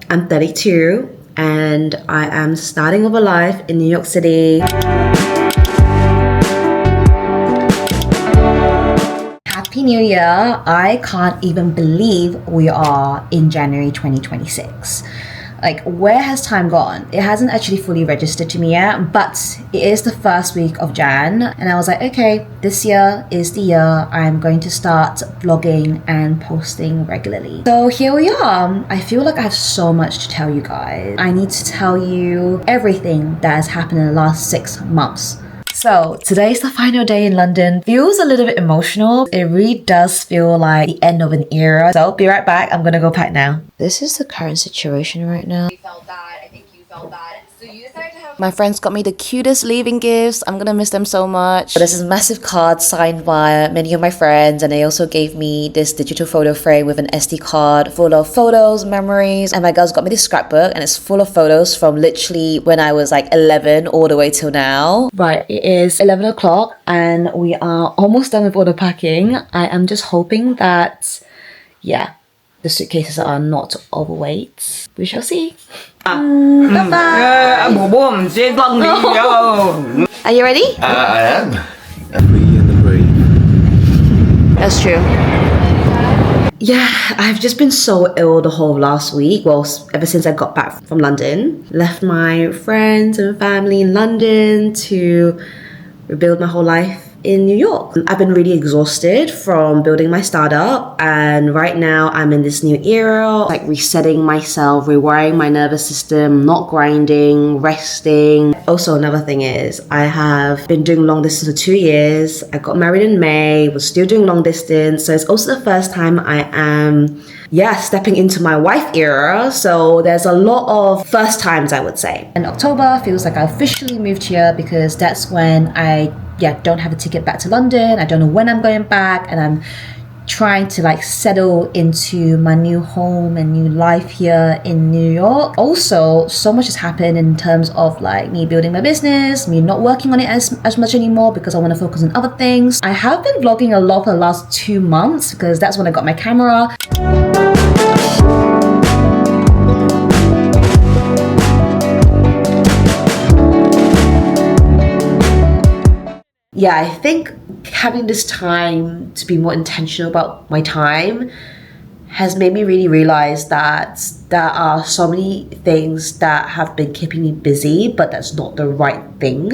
I'm 32 and I am starting over life in New York City. Happy New Year! I can't even believe we are in January 2026. Like, where has time gone? It hasn't actually fully registered to me yet, but it is the first week of Jan, and I was like, okay, this year is the year I'm going to start vlogging and posting regularly. So here we are. I feel like I have so much to tell you guys. I need to tell you everything that has happened in the last 6 months. So today's the final day in London. Feels a little bit emotional. It really does feel like the end of an era. So be right back. I'm gonna go pack now. This is the current situation right now. We felt bad. I think you felt bad. So you decided to have... My friends got me the cutest leaving gifts. I'm gonna miss them so much. There's this massive card signed by many of my friends, and they also gave me this digital photo frame with an SD card full of photos, memories, and my girls got me this scrapbook, and it's full of photos from literally when I was like 11 all the way till now. Right, it is 11 o'clock and we are almost done with all the packing. I am just hoping that, yeah, the suitcases are not overweight. We shall see. Bye-bye. Are you ready? I am. And me and the brave. That's true. Yeah, I've just been so ill the whole last week. Well, ever since I got back from London. Left my friends and family in London to rebuild my whole life in New York. I've been really exhausted from building my startup, and right now I'm in this new era, like resetting myself, rewiring my nervous system, not grinding, resting. Also, another thing is I have been doing long distance for 2 years. I got married in May, was still doing long distance. So it's also the first time I am stepping into my wife era. So there's a lot of first times, I would say. In October feels like I officially moved here because that's when I don't have a ticket back to London. I don't know when I'm going back, and I'm trying to like settle into my new home and new life here in New York. Also, so much has happened in terms of like me building my business, me not working on it as much anymore because I want to focus on other things. I have been vlogging a lot for the last 2 months because that's when I got my camera. Yeah, I think having this time to be more intentional about my time has made me really realize that there are so many things that have been keeping me busy, but that's not the right thing.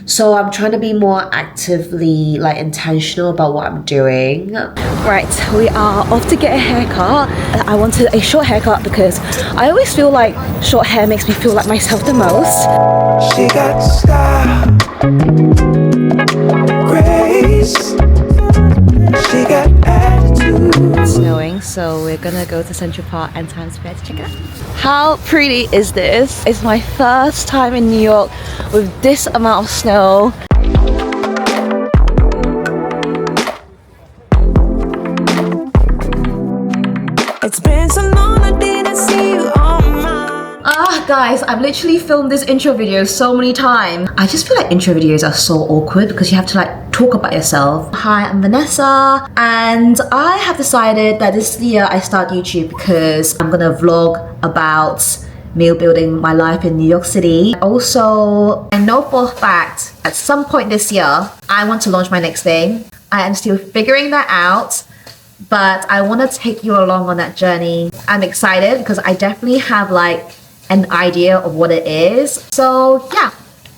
So I'm trying to be more actively like intentional about what I'm doing. Right, we are off to get a haircut. I wanted a short haircut because I always feel like short hair makes me feel like myself the most. She got style, grace, she got attitude. It's snowing, so we're gonna go to Central Park and Times Square to check it out. How pretty is this? It's my first time in New York with this amount of snow. It's been so long I didn't see you on my... Guys, I've literally filmed this intro video so many times. I just feel like intro videos are so awkward because you have to like talk about yourself. Hi, I'm Vanessa, and I have decided that this year I start YouTube because I'm gonna vlog about me building my life in New York City. Also, I know for a fact at some point this year I want to launch my next thing. I am still figuring that out, but I want to take you along on that journey. I'm excited because I definitely have like an idea of what it is. So yeah,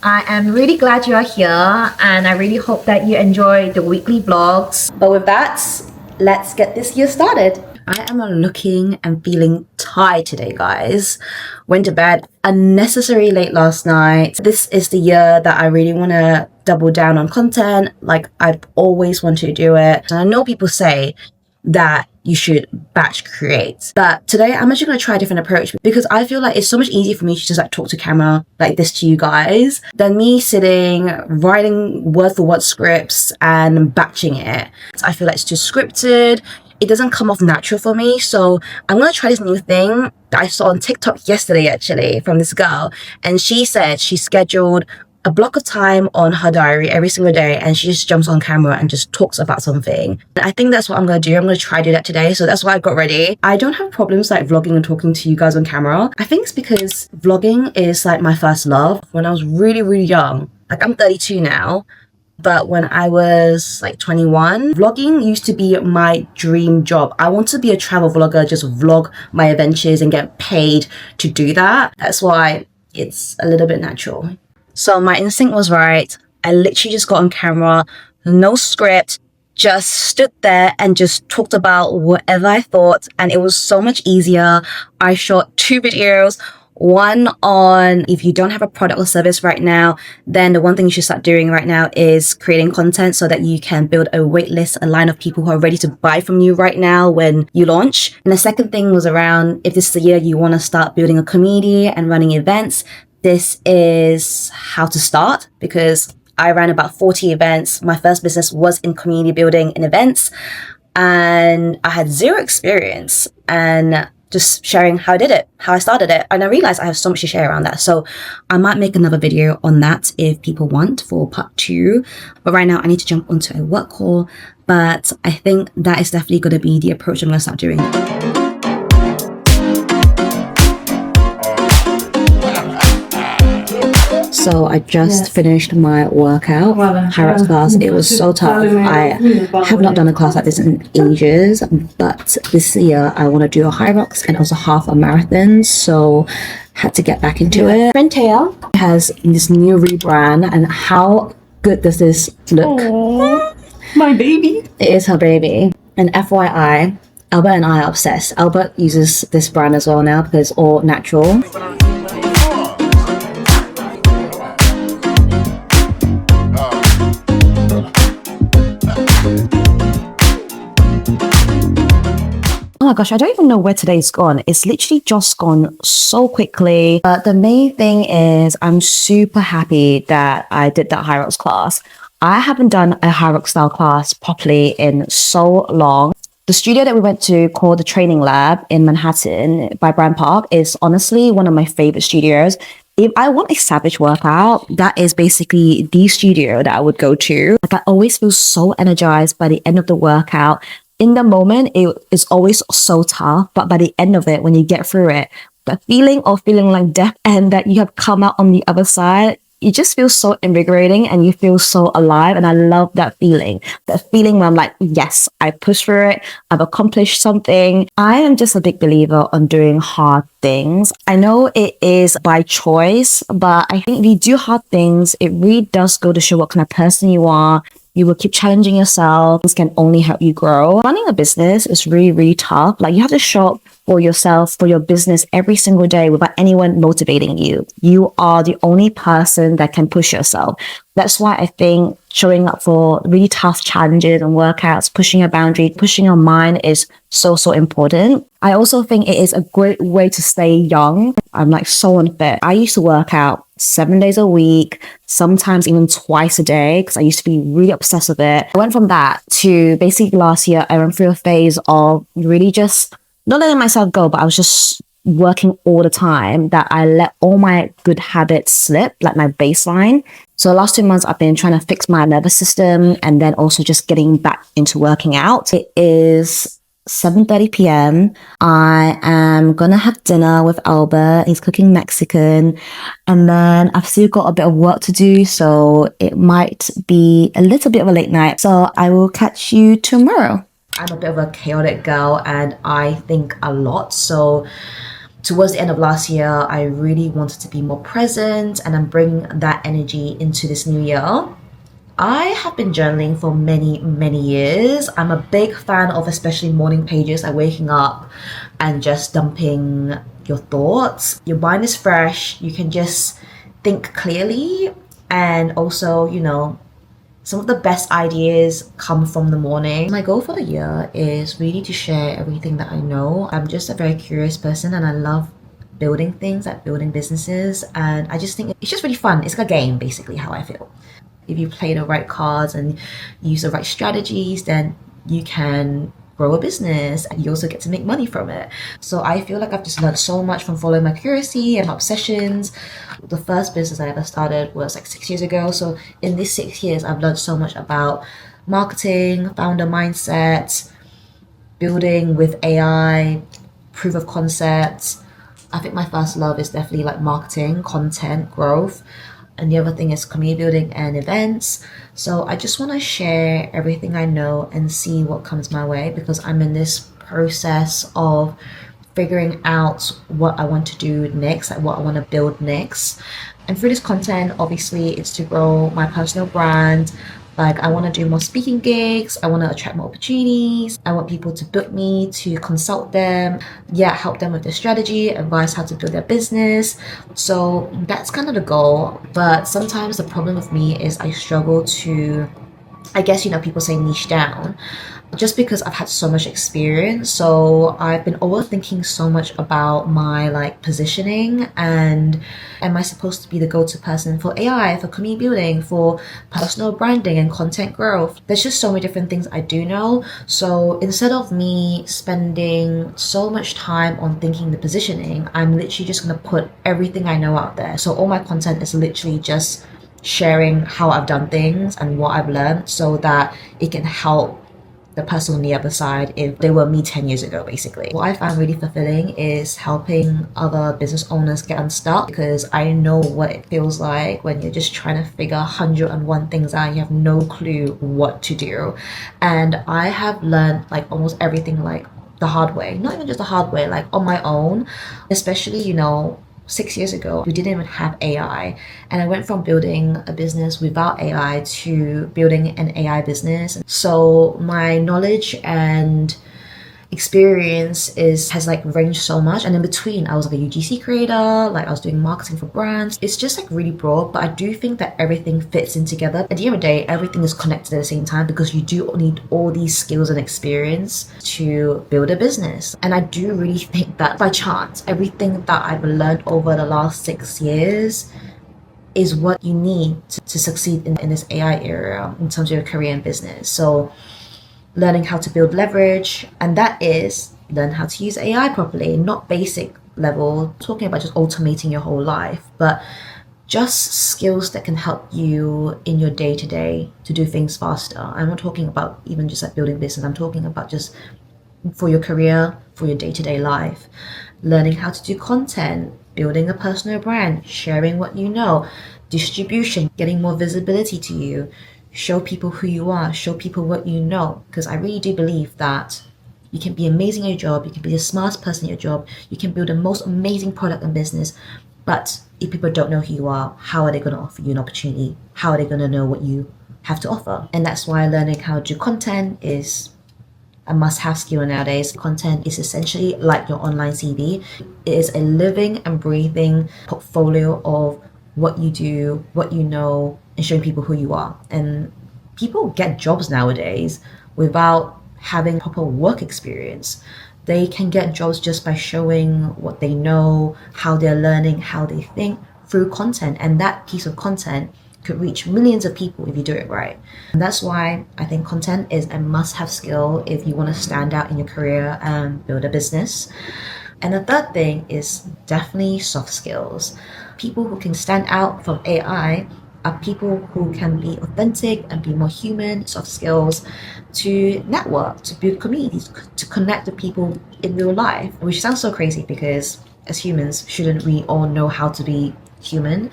I am really glad you are here, and I really hope that you enjoy the weekly vlogs. But with that, let's get this year started. I am looking and feeling tired today, guys. Went to bed unnecessarily late last night. This is the year that I really want to double down on content. Like, I've always wanted to do it. And I know people say that you should batch create, but today I'm actually going to try a different approach because I feel like it's so much easier for me to just like talk to camera like this to you guys than me sitting writing word for word scripts and batching it. I feel like it's too scripted. It doesn't come off natural for me. So I'm going to try this new thing that I saw on TikTok yesterday actually from this girl, and she said she scheduled a block of time on her diary every single day, and she just jumps on camera and just talks about something. And I think that's what I'm going to do. I'm going to try to do that today. So that's why I got ready. I don't have problems like vlogging and talking to you guys on camera. I think it's because vlogging is like my first love. When I was really, really young, like I'm 32 now, but when I was like 21, vlogging used to be my dream job. I want to be a travel vlogger, just vlog my adventures and get paid to do that. That's why it's a little bit natural. So my instinct was right. I literally just got on camera, no script, just stood there and just talked about whatever I thought. And it was so much easier. I shot 2 videos. One on if you don't have a product or service right now, then the one thing you should start doing right now is creating content so that you can build a wait list, a line of people who are ready to buy from you right now when you launch. And the second thing was around if this is the year you want to start building a community and running events, this is how to start, because I ran about 40 events. My first business was in community building and events, and I had zero experience, and just sharing how I did it, how I started it. And I realized I have so much to share around that. So I might make another video on that if people want for part 2. But right now I need to jump onto a work call. But I think that is definitely going to be the approach I'm going to start doing. So I just finished my workout, high rocks class. It was so tough. I have not done a class like this in ages, but this year I want to do a high rocks and also half a marathon. So had to get back into it. Friend Taya has this new rebrand, and how good does this look? Aww, my baby. It is her baby. And FYI, Albert and I are obsessed. Albert uses this brand as well now because it's all natural. Oh my gosh, I don't even know where today's gone. It's literally just gone so quickly. But the main thing is I'm super happy that I did that high rocks class. I haven't done a high rock style class properly in so long. The studio that we went to called the Training Lab in Manhattan by Bryant Park is honestly one of my favorite studios. If I want a savage workout, that is basically the studio that I would go to. Like I always feel so energized by the end of the workout. In the moment, it is always so tough, but by the end of it, when you get through it, the feeling of feeling like death and that you have come out on the other side, it just feels so invigorating and you feel so alive. And I love that feeling where I'm like, yes, I pushed through it. I've accomplished something. I am just a big believer on doing hard things. I know it is by choice, but I think if you do hard things, it really does go to show what kind of person you are. You will keep challenging yourself. This can only help you grow. Running a business is really, really tough. Like you have to show up for yourself, for your business every single day without anyone motivating you. You are the only person that can push yourself. That's why I think showing up for really tough challenges and workouts, pushing your boundary, pushing your mind is so, so important. I also think it is a great way to stay young. I'm like so unfit. I used to work out 7 days a week, sometimes even twice a day, because I used to be really obsessed with it. I went from that to basically last year, I went through a phase of really just not letting myself go, but I was just working all the time that I let all my good habits slip, like my baseline. So the last 2 months, I've been trying to fix my nervous system and then also just getting back into working out. It is 7:30 p.m. I am gonna have dinner with Albert. He's cooking Mexican, and then I've still got a bit of work to do, so it might be a little bit of a late night. So I will catch you tomorrow. I'm a bit of a chaotic girl and I think a lot. So towards the end of last year, I really wanted to be more present, and I'm bringing that energy into this new year. I have been journaling for many, many years. I'm a big fan of especially morning pages, like waking up and just dumping your thoughts. Your mind is fresh. You can just think clearly. And also, you know, some of the best ideas come from the morning. My goal for the year is really to share everything that I know. I'm just a very curious person and I love building things, like building businesses. And I just think it's just really fun. It's like a game, basically, how I feel. If you play the right cards and use the right strategies, then you can grow a business, and you also get to make money from it. So I feel like I've just learned so much from following my curiosity and obsessions. The first business I ever started was like 6 years ago. So in these 6 years, I've learned so much about marketing, founder mindset, building with AI, proof of concept. I think my first love is definitely like marketing, content, growth. And the other thing is community building and events. So I just want to share everything I know and see what comes my way, because I'm in this process of figuring out what I want to do next, like what I want to build next. And through this content, obviously, it's to grow my personal brand. Like, I want to do more speaking gigs. I want to attract more opportunities. I want people to book me to consult them. Yeah, help them with their strategy, advise how to build their business. So that's kind of the goal. But sometimes the problem with me is I struggle to, I guess, people say niche down, just because I've had so much experience. So I've been overthinking so much about my like positioning, and am I supposed to be the go-to person for AI, for community building, for personal branding and content growth? There's just so many different things I do know. So instead of me spending so much time on thinking the positioning, I'm literally just going to put everything I know out there. So all my content is literally just sharing how I've done things and what I've learned, so that it can help the person on the other side if they were me 10 years ago, basically. What I find really fulfilling is helping other business owners get unstuck, because I know what it feels like when you're just trying to figure 101 things out. You have no clue what to do. And I have learned like almost everything like the hard way, not even just the hard way, like on my own. Especially, 6 years ago, we didn't even have AI. And I went from building a business without AI to building an AI business. So my knowledge and experience has like ranged so much. And in between, I was like a UGC creator, like I was doing marketing for brands. It's just like really broad, but I do think that everything fits in together. At the end of the day, everything is connected at the same time, because you do need all these skills and experience to build a business. And I do really think that by chance, everything that I've learned over the last 6 years is what you need to succeed in this AI era in terms of your career and business. So learning how to build leverage, and that is learn how to use AI properly, not basic level, talking about just automating your whole life, but just skills that can help you in your day-to-day to do things faster. I'm not talking about even just like building business. I'm talking about just for your career, for your day-to-day life. Learning how to do content, building a personal brand, sharing what you know, distribution, getting more visibility to you. Show people who you are, show people what you know, because I really do believe that you can be amazing at your job, you can be the smartest person at your job, you can build the most amazing product and business, but if people don't know who you are, how are they going to offer you an opportunity? How are they going to know what you have to offer? And that's why learning how to do content is a must-have skill nowadays. Content is essentially like your online CV. It is a living and breathing portfolio of what you do, what you know, and showing people who you are. And people get jobs nowadays without having proper work experience. They can get jobs just by showing what they know, how they're learning, how they think through content. And that piece of content could reach millions of people if you do it right. And that's why I think content is a must-have skill if you want to stand out in your career and build a business. And the third thing is definitely soft skills. People who can stand out from AI are people who can be authentic and be more human. Soft skills to network, to build communities, to connect with people in real life, which sounds so crazy because as humans, shouldn't we all know how to be human?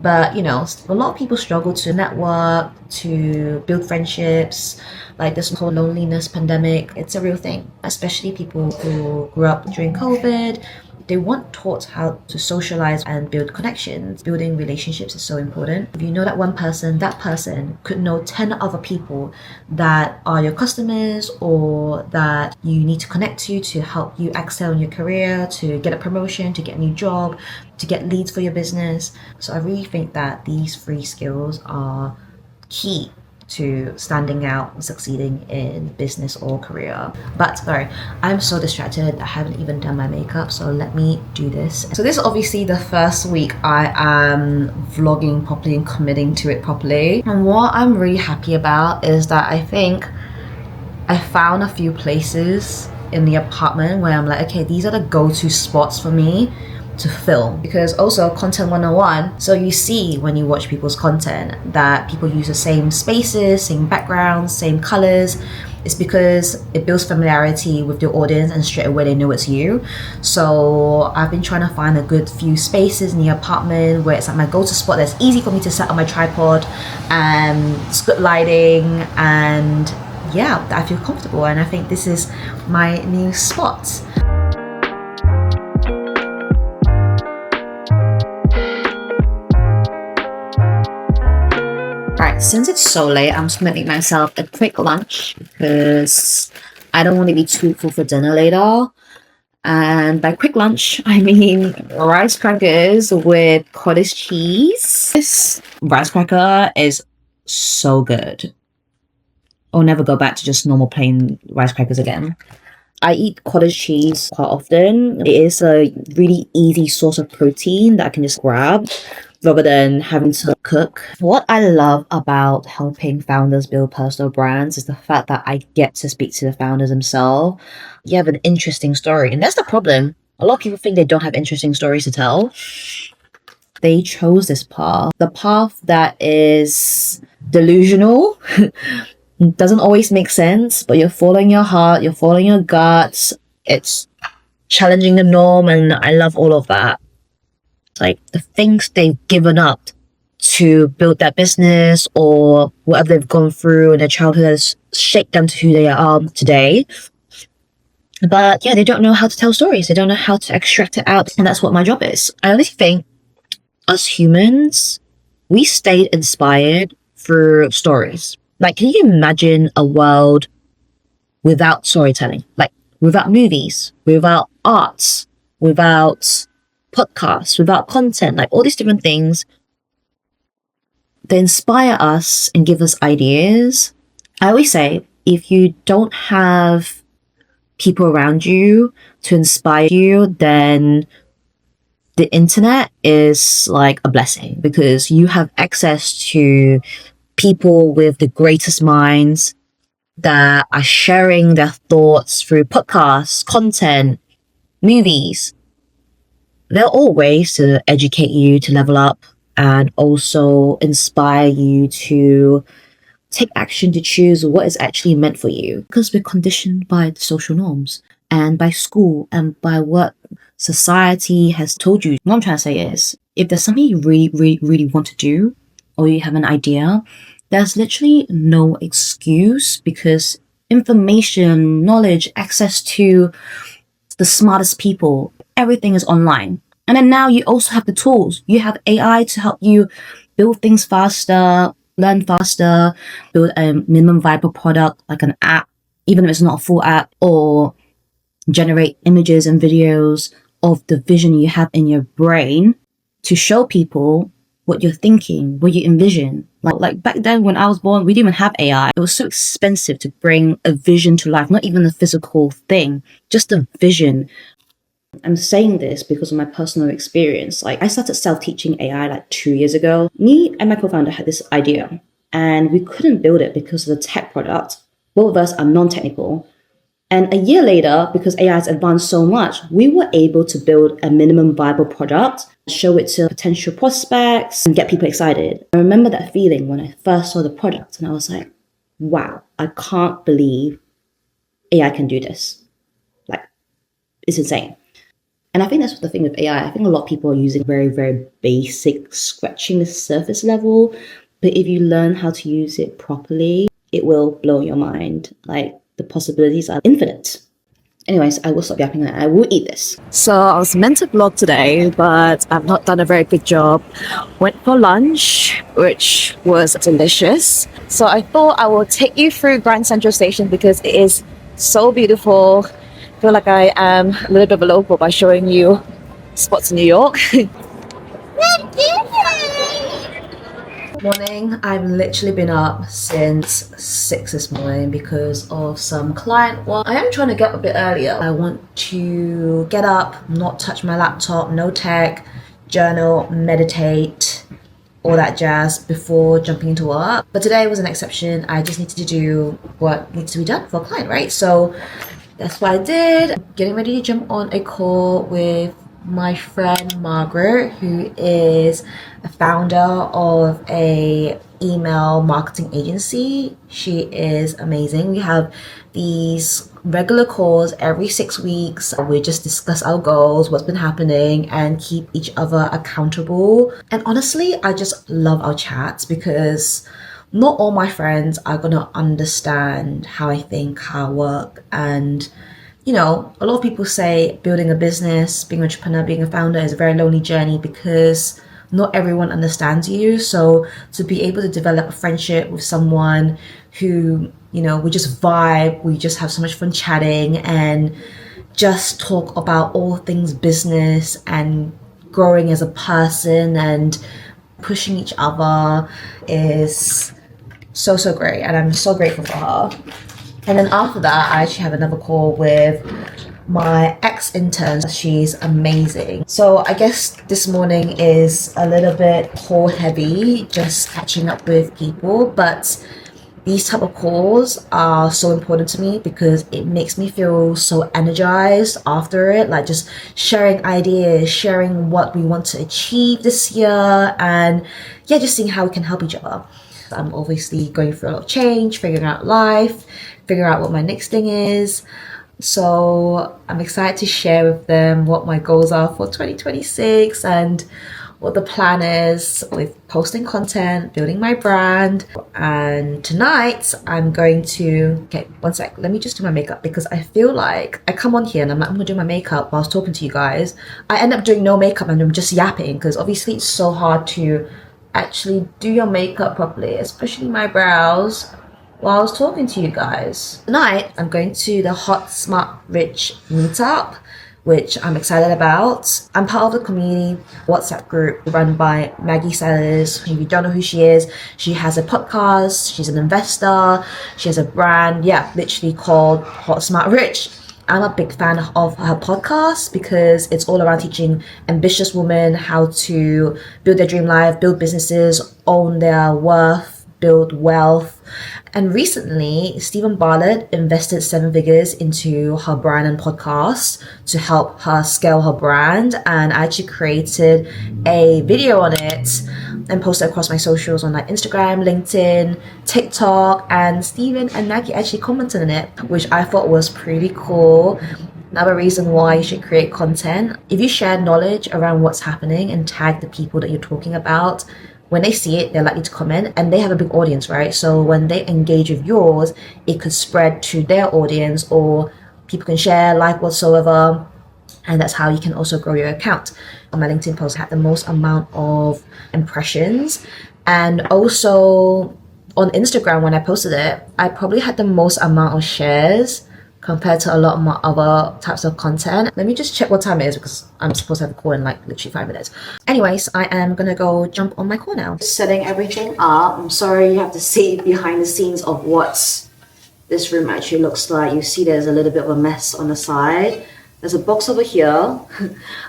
But a lot of people struggle to network, to build friendships. Like this whole loneliness pandemic, it's a real thing, especially people who grew up during COVID. They weren't taught how to socialize and build connections. Building relationships is so important. If you know that one person, that person could know 10 other people that are your customers or that you need to connect to help you excel in your career, to get a promotion, to get a new job, to get leads for your business. So I really think that these 3 skills are key to standing out and succeeding in business or career. But sorry, I'm so distracted. I haven't even done my makeup, so let me do this. So this is obviously the first week I am vlogging properly and committing to it properly. And what I'm really happy about is that I think I found a few places in the apartment where I'm like, okay, these are the go-to spots for me to film. Because also content 101, so you see when you watch people's content that people use the same spaces, same backgrounds, same colors. It's because it builds familiarity with the audience and straight away they know it's you. So I've been trying to find a good few spaces in the apartment where it's like my go-to spot that's easy for me to set on my tripod, and it's good lighting, and yeah, I feel comfortable, and I think this is my new spot. Right, since it's so late, I'm just gonna make myself a quick lunch because I don't want to be too full for dinner later. And by quick lunch, I mean rice crackers with cottage cheese. This rice cracker is so good. I'll never go back to just normal plain rice crackers again. I eat cottage cheese quite often. It is a really easy source of protein that I can just grab rather than having to cook. What I love about helping founders build personal brands is the fact that I get to speak to the founders themselves. You have an interesting story, and that's the problem. A lot of people think they don't have interesting stories to tell. They chose this path. The path that is delusional. Doesn't always make sense, but you're following your heart, you're following your guts. It's challenging the norm, and I love all of that. Like the things they've given up to build their business or whatever they've gone through in their childhood has shaped them to who they are today. But yeah, they don't know how to tell stories. They don't know how to extract it out. And that's what my job is. I honestly think us humans, we stayed inspired through stories. Like, can you imagine a world without storytelling? Like, without movies, without arts, without podcasts, without content, like all these different things that inspire us and give us ideas. I always say, if you don't have people around you to inspire you, then the internet is like a blessing because you have access to people with the greatest minds that are sharing their thoughts through podcasts, content, movies. There are all ways to educate you, to level up, and also inspire you to take action to choose what is actually meant for you. Because we're conditioned by the social norms and by school and by what society has told you. What I'm trying to say is, if there's something you really want to do, or you have an idea, there's literally no excuse because information, knowledge, access to the smartest people, everything is online. And then now you also have the tools. You have AI to help you build things faster, learn faster, build a minimum viable product like an app, even if it's not a full app, or generate images and videos of the vision you have in your brain to show people what you're thinking, what you envision. Like back then when I was born, we didn't even have AI. It was so expensive to bring a vision to life, not even a physical thing, just a vision. I'm saying this because of my personal experience. Like I started self-teaching AI like 2 years ago. Me and my co-founder had this idea and we couldn't build it because of the tech product. Both of us are non-technical. And a year later, because AI has advanced so much, we were able to build a minimum viable product, show it to potential prospects, and get people excited. I remember that feeling when I first saw the product, and I was like, wow, I can't believe AI can do this. Like, it's insane. And I think that's the thing with AI. I think a lot of people are using very basic, scratching the surface level. But if you learn how to use it properly, it will blow your mind. Like, the possibilities are infinite. Anyways, I will stop yapping and I will eat this. So I was meant to vlog today, but I've not done a very good job. Went for lunch, which was delicious. So I thought I will take you through Grand Central Station because it is so beautiful. I feel like I am a little bit of a local by showing you spots in New York. Morning. I've literally been up since 6 this morning because of some client work. I am trying to get up a bit earlier. I want to get up, not touch my laptop, no tech, journal, meditate, all that jazz before jumping into work. But today was an exception. I just needed to do what needs to be done for a client, right? So that's what I did. Getting ready to jump on a call with my friend Margaret, who is a founder of a email marketing agency. She is amazing. We have these regular calls every 6 weeks. We just discuss our goals, what's been happening, and keep each other accountable. And honestly, I just love our chats because not all my friends are gonna understand how I think, how I work. And you know, a lot of people say building a business, being an entrepreneur, being a founder is a very lonely journey because not everyone understands you. So to be able to develop a friendship with someone who, you know, we just vibe, we just have so much fun chatting and just talk about all things business and growing as a person and pushing each other is so great. And I'm so grateful for her. And then after that, I actually have another call with my ex-intern. She's amazing. So I guess this morning is a little bit call heavy, just catching up with people. But these type of calls are so important to me because it makes me feel so energized after it. Like just sharing ideas, sharing what we want to achieve this year, and yeah, just seeing how we can help each other. I'm obviously going through a lot of change, figuring out life, figuring out what my next thing is. So I'm excited to share with them what my goals are for 2026 and what the plan is with posting content, building my brand. And tonight I'm going to, okay, one sec, let me just do my makeup because I feel like I come on here and I'm like, I'm gonna do my makeup whilst talking to you guys. I end up doing no makeup and I'm just yapping because obviously it's so hard to actually do your makeup properly, especially my brows, while I was talking to you guys. Tonight, I'm going to the Hot, Smart, Rich meetup, which I'm excited about. I'm part of the community WhatsApp group run by Maggie Sellers. If you don't know who she is, she has a podcast, she's an investor, she has a brand, yeah, literally called Hot, Smart, Rich. I'm a big fan of her podcast because it's all around teaching ambitious women how to build their dream life, build businesses, own their worth, build wealth. And recently, Stephen Bartlett invested 7 figures into her brand and podcast to help her scale her brand. And I actually created a video on it and posted across my socials on like Instagram, LinkedIn, TikTok, and Stephen and Maggie actually commented on it, which I thought was pretty cool. Another reason why you should create content. If you share knowledge around what's happening and tag the people that you're talking about, when they see it, they're likely to comment, and they have a big audience, right? So when they engage with yours, it could spread to their audience, or people can share, like whatsoever, and that's how you can also grow your account. On my LinkedIn post, I had the most amount of impressions, and also on Instagram, when I posted it, I probably had the most amount of shares compared to a lot of my other types of content. Let me just check what time it is because I'm supposed to have a call in like literally 5 minutes. Anyways, I am gonna go jump on my call now. Setting everything up. I'm sorry you have to see behind the scenes of what this room actually looks like. You see there's a little bit of a mess on the side. There's a box over here.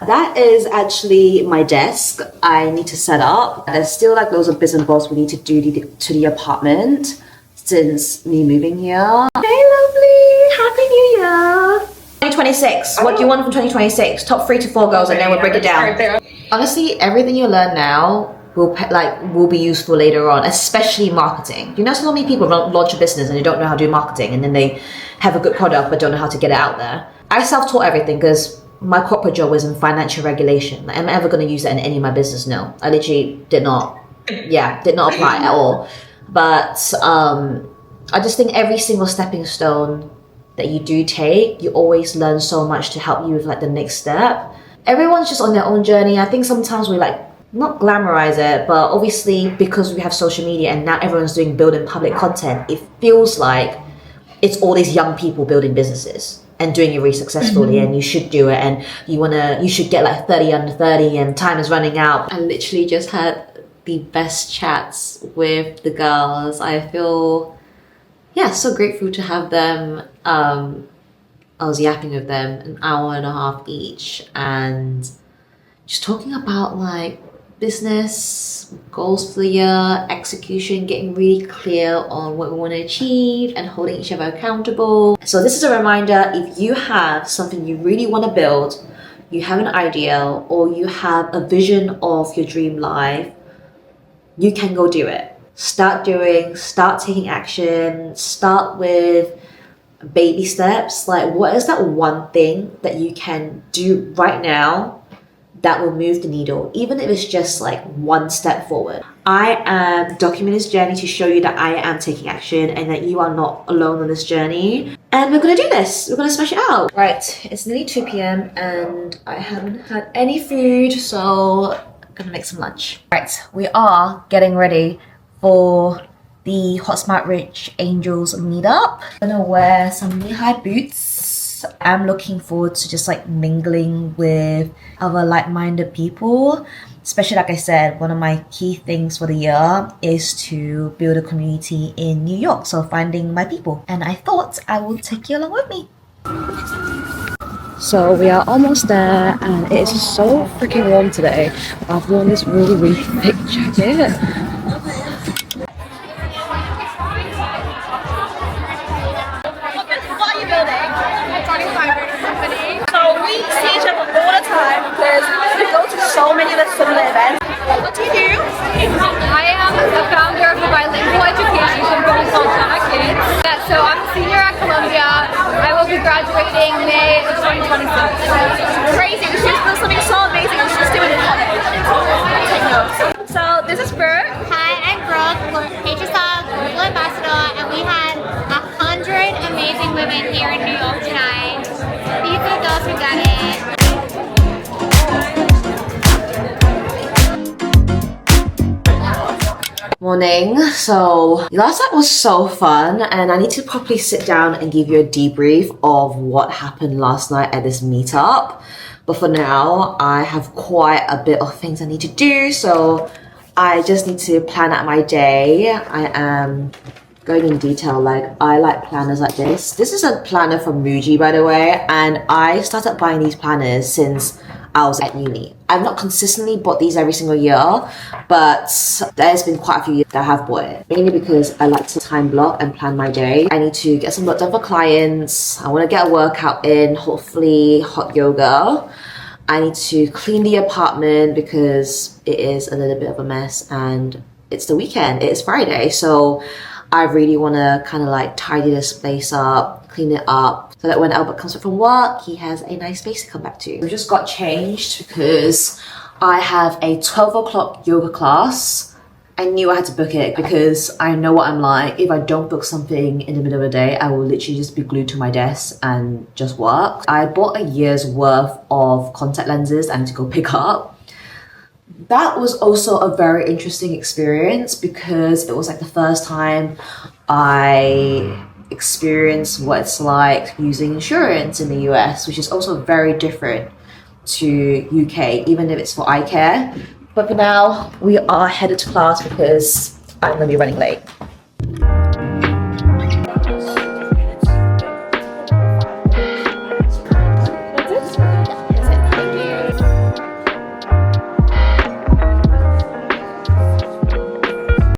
That is actually my desk I need to set up. There's still like loads of bits and bobs we need to do to the apartment since me moving here. Hey lovely, Happy New Year. 2026, what do you want from 2026? Top 3 to 4 goals, and then we'll break it down. Honestly, everything you learn now will be useful later on, especially marketing. You know, so many people launch a business and they don't know how to do marketing, and then they have a good product but don't know how to get it out there. I self-taught everything because my corporate job was in financial regulation. Like, am I ever going to use that in any of my business? No, I literally did not apply at all. But I just think every single stepping stone that you do take, you always learn so much to help you with like the next step. Everyone's just on their own journey. I think sometimes we like not glamorize it, but obviously because we have social media and now everyone's doing building public content, it feels like it's all these young people building businesses and doing it really successfully, and you should do it, and you should get like 30 under 30 and time is running out. I literally just had the best chats with the girls. I feel so grateful to have them. I was yapping with them an hour and a half each and just talking about like business, goals for the year, execution, getting really clear on what we want to achieve and holding each other accountable. So this is a reminder, if you have something you really want to build, you have an idea or you have a vision of your dream life, you can go do it. Start doing, start taking action, start with baby steps. Like, what is that one thing that you can do right now that will move the needle, even if it's just like one step forward? I am documenting this journey to show you that I am taking action and that you are not alone on this journey. And we're gonna do this. We're gonna smash it out. Right, it's nearly 2 p.m. and I haven't had any food, so I'm gonna make some lunch. Right, we are getting ready for the Hot Smart Rich Angels meetup. I'm gonna wear some knee-high boots. I'm looking forward to just like mingling with other like-minded people. Especially, like I said, one of my key things for the year is to build a community in New York. So finding my people. And I thought I will take you along with me. So we are almost there, and it is so freaking warm today. I've worn this really thick jacket. So many of the similar events. What do you do? I am a founder of a bilingual education company called Jana Kids. So I'm a senior at Columbia. I will be graduating May of 2026. It's crazy. We should do something so amazing. We should just do it in college. Take notes. So this is Bert. Hi, I'm Brooke, HSL Global Ambassador, and we had 100 amazing women here in New York tonight. These are the girls who got it. Morning. So last night was so fun and I need to properly sit down and give you a debrief of what happened last night at this meetup. But for now, I have quite a bit of things I need to do, so I just need to plan out my day. I am going in detail, like I like planners like this. This is a planner from Muji, by the way, and I started buying these planners since I was at uni. I've not consistently bought these every single year, but there's been quite a few years that I have bought it. Mainly because I like to time block and plan my day. I need to get some work done for clients. I want to get a workout in, hopefully hot yoga. I need to clean the apartment because it is a little bit of a mess and it's the weekend, it's Friday. So I really want to kind of like tidy this place up, clean it up, so that when Albert comes back from work, he has a nice space to come back to. We just got changed because I have a 12 o'clock yoga class. I knew I had to book it because I know what I'm like. If I don't book something in the middle of the day, I will literally just be glued to my desk and just work. I bought a year's worth of contact lenses I need to go pick up. That was also a very interesting experience because it was like the first time I experienced what it's like using insurance in the US, which is also very different to UK, even if it's for eye care. But for now, we are headed to class because I'm gonna be running late.